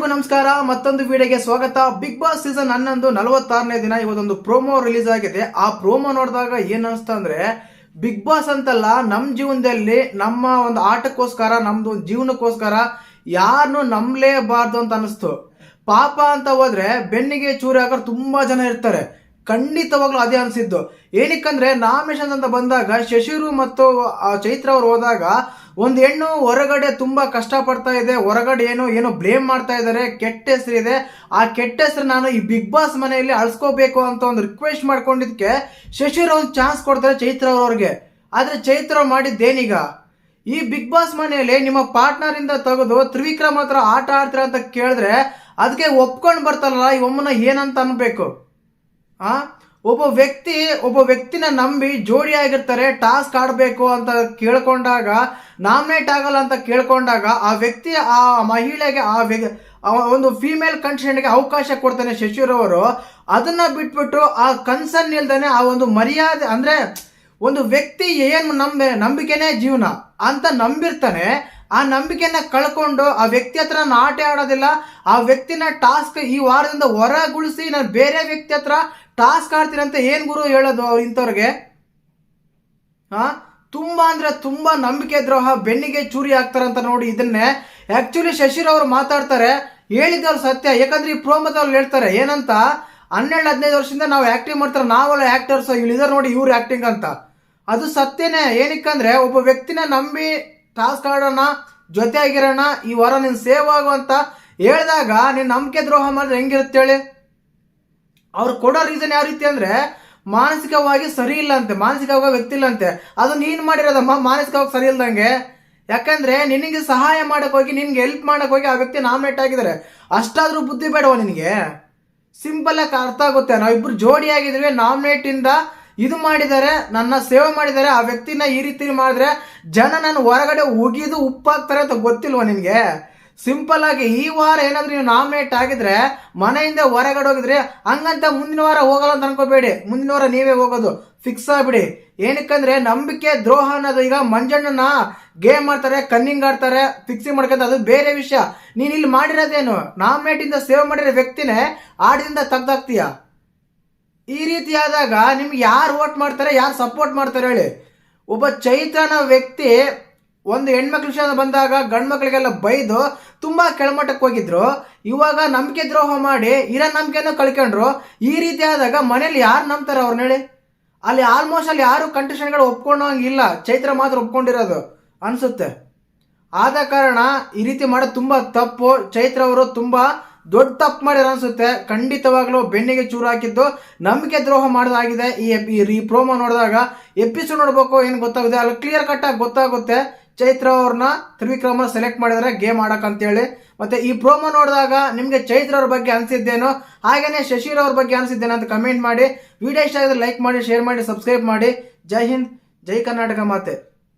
ಎಲ್ರಿಗೂ ನಮಸ್ಕಾರ. ಮತ್ತೊಂದು ವಿಡಿಯೋಗೆ ಸ್ವಾಗತ. ಬಿಗ್ ಬಾಸ್ ಸೀಸನ್ 11 46ನೇ ದಿನ ಇವತ್ತೊಂದು ಪ್ರೋಮೋ ರಿಲೀಸ್ ಆಗಿದೆ. ಆ ಪ್ರೋಮೋ ನೋಡಿದಾಗ ಏನ್ ಅನಿಸ್ತಾ ಅಂದ್ರೆ, ಬಿಗ್ ಬಾಸ್ ಅಂತಲ್ಲ, ನಮ್ಮ ಜೀವನದಲ್ಲಿ ನಮ್ಮ ಒಂದು ಆಟಕ್ಕೋಸ್ಕರ, ನಮ್ದು ಜೀವನಕ್ಕೋಸ್ಕರ ಯಾರನ್ನು ನಂಬಲೇಬಾರ್ದು ಅಂತ ಅನಿಸ್ತು. ಪಾಪ ಅಂತ ಹೋದ್ರೆ ಬೆನ್ನಿಗೆ ಚೂರಿ ಹಾಕೋರು ತುಂಬಾ ಜನ ಇರ್ತಾರೆ. ಖಂಡಿತವಾಗ್ಲೂ ಅದೇ ಅನ್ಸಿದ್ದು. ಏನಕ್ಕಂದ್ರೆ ನಾಮಿನೇಷನ್ ಅಂತ ಬಂದಾಗ ಶಶಿರು ಮತ್ತು ಚೈತ್ರ ಅವರು ಹೋದಾಗ ಒಂದು ಹೆಣ್ಣು ಹೊರಗಡೆ ತುಂಬಾ ಕಷ್ಟ ಪಡ್ತಾ ಇದೆ, ಹೊರಗಡೆ ಏನೋ ಬ್ಲೇಮ್ ಮಾಡ್ತಾ ಇದ್ದಾರೆ, ಕೆಟ್ಟ ಹೆಸರಿದೆ. ಆ ಕೆಟ್ಟ ಹೆಸರು ನಾನು ಈ ಬಿಗ್ ಬಾಸ್ ಮನೆಯಲ್ಲಿ ಅಳಿಸ್ಕೋಬೇಕು ಅಂತ ಒಂದು ರಿಕ್ವೆಸ್ಟ್ ಮಾಡ್ಕೊಂಡಿದ್ಕೆ ಶಶಿರು ಒಂದು ಚಾನ್ಸ್ ಕೊಡ್ತಾರೆ ಚೈತ್ರ ಅವ್ರಿಗೆ. ಆದ್ರೆ ಚೈತ್ರ ಮಾಡಿದ್ದೇನೀಗ, ಈ ಬಿಗ್ ಬಾಸ್ ಮನೆಯಲ್ಲಿ ನಿಮ್ಮ ಪಾರ್ಟ್ನರ್ ಇಂದ ತೆಗೆದು ತ್ರಿವಿಕ್ರಮ್ ಹತ್ರ ಆಟ ಆಡ್ತೀರಾ ಅಂತ ಕೇಳಿದ್ರೆ ಅದಕ್ಕೆ ಒಪ್ಕೊಂಡು ಬರ್ತಾರಲ್ಲ, ಈ ಒಮ್ಮನ ಏನಂತ ಅನ್ಬೇಕು? ಒಬ್ಬ ವ್ಯಕ್ತಿನ ನಂಬಿ ಜೋಡಿ ಆಗಿರ್ತಾರೆ, ಟಾಸ್ಕ್ ಆಡಬೇಕು ಅಂತ ಕೇಳ್ಕೊಂಡಾಗ, ನಾಮಿನೇಟ್ ಆಗಲ್ಲ ಅಂತ ಕೇಳ್ಕೊಂಡಾಗ ಆ ವ್ಯಕ್ತಿ ಆ ಮಹಿಳೆಗೆ ಒಂದು ಫೀಮೇಲ್ ಕಂಟೆಸ್ಟೆಂಟ್ಗೆ ಅವಕಾಶ ಕೊಡ್ತಾನೆ ಶಶಿರವರು. ಅದನ್ನ ಬಿಟ್ಬಿಟ್ಟು ಆ ಕನ್ಸರ್ನ್ ಇಲ್ದಾನೆ ಆ ಒಂದು ಮರ್ಯಾದೆ, ಅಂದ್ರೆ ಒಂದು ವ್ಯಕ್ತಿ ಏನು ನಂಬಿಕೆನೇ ಜೀವನ ಅಂತ ನಂಬಿರ್ತಾನೆ. ಆ ನಂಬಿಕೆನ ಕಳ್ಕೊಂಡು ಆ ವ್ಯಕ್ತಿ ಹತ್ರ ನಾನು ಆಟ ಆಡೋದಿಲ್ಲ, ಆ ವ್ಯಕ್ತಿನ ಟಾಸ್ಕ್ ಈ ವಾರದಿಂದ ಹೊರಗುಳಿಸಿ ನಾನು ಬೇರೆ ವ್ಯಕ್ತಿ ಹತ್ರ ಟಾಸ್ಕ್ ಆಡ್ತೀನಿ ಅಂತ ಏನ್ ಗುರು ಹೇಳೋದು ಇಂಥವ್ರಿಗೆ? ತುಂಬಾ ಅಂದ್ರೆ ತುಂಬಾ ನಂಬಿಕೆ ದ್ರೋಹ, ಬೆನ್ನಿಗೆ ಚೂರಿ ಹಾಕ್ತಾರಂತ ನೋಡಿ. ಇದನ್ನೇ ಆಕ್ಚುಲಿ ಶಶಿರ್ ಅವರು ಮಾತಾಡ್ತಾರೆ, ಹೇಳಿದವ್ರು ಸತ್ಯ. ಯಾಕಂದ್ರೆ ಈ ಪ್ರೋಮೋದವ್ರು ಹೇಳ್ತಾರೆ ಏನಂತ, 12-15 ವರ್ಷದಿಂದ ನಾವು ಆಕ್ಟಿಂಗ್ ಮಾಡ್ತಾರೆ, ನಾವೆಲ್ಲ ಆಕ್ಟರ್ಸ್, ಇವ್ರು ನೋಡಿ ಇವ್ರು ಆಕ್ಟಿಂಗ್ ಅಂತ. ಅದು ಸತ್ಯನೇ. ಏನಕ್ಕಂದ್ರೆ ಒಬ್ಬ ವ್ಯಕ್ತಿನ ನಂಬಿ ಟಾಸ್ಕ್ ಆಡೋಣ, ಜೊತೆ ಆಗಿರೋಣ, ಈ ವಾರ ನೀನು ಸೇವ್ ಆಗು ಅಂತ ಹೇಳಿದಾಗ ನೀನು ನಂಬಿಕೆ ದ್ರೋಹ ಮಾಡಿದ್ರೆ ಹೆಂಗಿರುತ್ತೆ ಹೇಳಿ? ಅವ್ರು ಕೊಡೋ ರೀಸನ್ ಯಾವ ರೀತಿ ಅಂದ್ರೆ, ಮಾನಸಿಕವಾಗಿ ಸರಿ ಇಲ್ಲ ಅಂತೆ, ಮಾನಸಿಕವಾಗಿ ವ್ಯಕ್ತಿ ಇಲ್ಲ ಅಂತೆ. ಅದು ನೀನ್ ಮಾಡಿರೋದಮ್ಮ ಮಾನಸಿಕವಾಗಿ ಸರಿ ಇಲ್ದಂಗೆ. ಯಾಕಂದ್ರೆ ನಿನಗೆ ಸಹಾಯ ಮಾಡಕ್ ಹೋಗಿ, ನಿನ್ಗೆ ಹೆಲ್ಪ್ ಮಾಡಕ್ ಹೋಗಿ ಆ ವ್ಯಕ್ತಿ ನಾಮಿನೇಟ್ ಆಗಿದ್ದಾರೆ. ಅಷ್ಟಾದ್ರೂ ಬುದ್ಧಿ ಬೇಡವ ನಿನಗೆ? ಸಿಂಪಲ್ ಆಗಿ ಅರ್ಥ ಆಗುತ್ತೆ. ನಾವಿಬ್ರು ಜೋಡಿ ಆಗಿದ್ವಿ, ನಾಮಿನೇಟ್ ಇಂದ ಇದು ಮಾಡಿದ್ದಾರೆ, ನನ್ನ ಸೇವೆ ಮಾಡಿದ್ದಾರೆ, ಆ ವ್ಯಕ್ತಿನ ಈ ರೀತಿ ಮಾಡಿದ್ರೆ ಜನ ನನ್ನ ಹೊರಗಡೆ ಉಗಿದು ಉಪ್ಪಾಗ್ತಾರೆ ಅಂತ ಗೊತ್ತಿಲ್ವಾ ನಿನ್ಗೆ? ಸಿಂಪಲ್ ಆಗಿ ಈ ವಾರ ಏನಾದ್ರೂ ನೀವು ನಾಮಿನೇಟ್ ಆಗಿದ್ರೆ, ಮನೆಯಿಂದ ಹೊರಗಡೆ ಹೋಗಿದ್ರೆ, ಹಂಗಂತ ಮುಂದಿನ ವಾರ ಹೋಗಲ್ಲ ಅಂತ ಅನ್ಕೋಬೇಡಿ. ಮುಂದಿನ ವಾರ ನೀವೇ ಹೋಗೋದು ಫಿಕ್ಸ್ ಆಗ್ಬಿಡಿ. ಏನಕ್ಕಂದ್ರೆ ನಂಬಿಕೆ ದ್ರೋಹ ಅನ್ನೋದು, ಈಗ ಮಂಜಣ್ಣನ ಗೇಮ್ ಮಾಡ್ತಾರೆ, ಕನ್ನಿಂಗ್ ಆಡ್ತಾರೆ, ಫಿಕ್ಸಿಂಗ್ ಮಾಡ್ಕೊಂತ, ಅದು ಬೇರೆ ವಿಷಯ. ನೀನ್ ಇಲ್ಲಿ ಮಾಡಿರೋದೇನು, ನಾಮಿನೇಟ್ ಇಂದ ಸೇವ್ ಮಾಡಿರೋ ವ್ಯಕ್ತಿನೇ ಆಡಿದಿಂದ ತೆಗ್ದಾಕ್ತೀಯ. ಈ ರೀತಿ ಆದಾಗ ನಿಮ್ಗೆ ಯಾರು ವೋಟ್ ಮಾಡ್ತಾರೆ, ಯಾರು ಸಪೋರ್ಟ್ ಮಾಡ್ತಾರೆ ಹೇಳಿ? ಒಬ್ಬ ಚೈತ್ರನ ವ್ಯಕ್ತಿ ಒಂದು ಹೆಣ್ಮಕ್ಳ ವಿಷಯ ಬಂದಾಗ ಗಂಡು ಮಕ್ಳಿಗೆಲ್ಲ ಬೈದು ತುಂಬಾ ಕೆಳಮಟ್ಟಕ್ಕೆ ಹೋಗಿದ್ರು. ಇವಾಗ ನಂಬಿಕೆ ದ್ರೋಹ ಮಾಡಿ ಇರೋ ನಂಬಿಕೆನೂ ಕಳ್ಕೊಂಡ್ರು. ಈ ರೀತಿ ಆದಾಗ ಮನೇಲಿ ಯಾರು ನಂಬ್ತಾರೆ ಅವ್ರನ್ನ ಹೇಳಿ? ಅಲ್ಲಿ ಆಲ್ಮೋಸ್ಟ್ ಅಲ್ಲಿ ಯಾರು ಕಂಟೆಸ್ಟೆಂಟ್ಗಳು ಒಪ್ಕೊಂಡಂಗಿಲ್ಲ, ಚೈತ್ರ ಮಾತ್ರ ಒಪ್ಕೊಂಡಿರೋದು ಅನ್ಸುತ್ತೆ. ಆದ ಕಾರಣ ಈ ರೀತಿ ಮಾಡೋದು ತುಂಬಾ ತಪ್ಪು. ಚೈತ್ರ ಅವರು ತುಂಬಾ ದೊಡ್ಡ ತಪ್ಪು ಮಾಡಿರ ಅನ್ಸುತ್ತೆ. ಖಂಡಿತವಾಗ್ಲೂ ಬೆನ್ನಿಗೆ ಚೂರು ಹಾಕಿದ್ದು ನಂಬಿಕೆ ದ್ರೋಹ ಮಾಡೋದಾಗಿದೆ. ಈ ಪ್ರೋಮೋ ನೋಡಿದಾಗ ಎಪಿಸೋಡ್ ನೋಡ್ಬೇಕು, ಏನ್ ಗೊತ್ತಾಗುತ್ತೆ ಅಲ್ಲಿ ಕ್ಲಿಯರ್ ಕಟ್ ಆಗಿ ಗೊತ್ತಾಗುತ್ತೆ. ಚೈತ್ರ ಅವ್ರನ್ನ ತ್ರಿವಿಕ್ರಮ ಸೆಲೆಕ್ಟ್ ಮಾಡಿದಾರೆ ಗೇಮ್ ಆಡಕ್ ಅಂತೇಳಿ. ಮತ್ತೆ ಈ ಪ್ರೋಮೋ ನೋಡಿದಾಗ ನಿಮ್ಗೆ ಚೈತ್ರ ಅವ್ರ ಬಗ್ಗೆ ಅನ್ಸಿದ್ದೇನೋ, ಹಾಗೇನೆ ಶಶಿರ್ ಅವ್ರ ಬಗ್ಗೆ ಅನ್ಸಿದ್ದೇನೋ ಅಂತ ಕಮೆಂಟ್ ಮಾಡಿ. ವಿಡಿಯೋ ಇಷ್ಟ ಆಗಿದ್ರೆ ಲೈಕ್ ಮಾಡಿ, ಶೇರ್ ಮಾಡಿ, ಸಬ್ಸ್ಕ್ರೈಬ್ ಮಾಡಿ. ಜೈ ಹಿಂದ್, ಜೈ ಕರ್ನಾಟಕ ಮಾತೆ.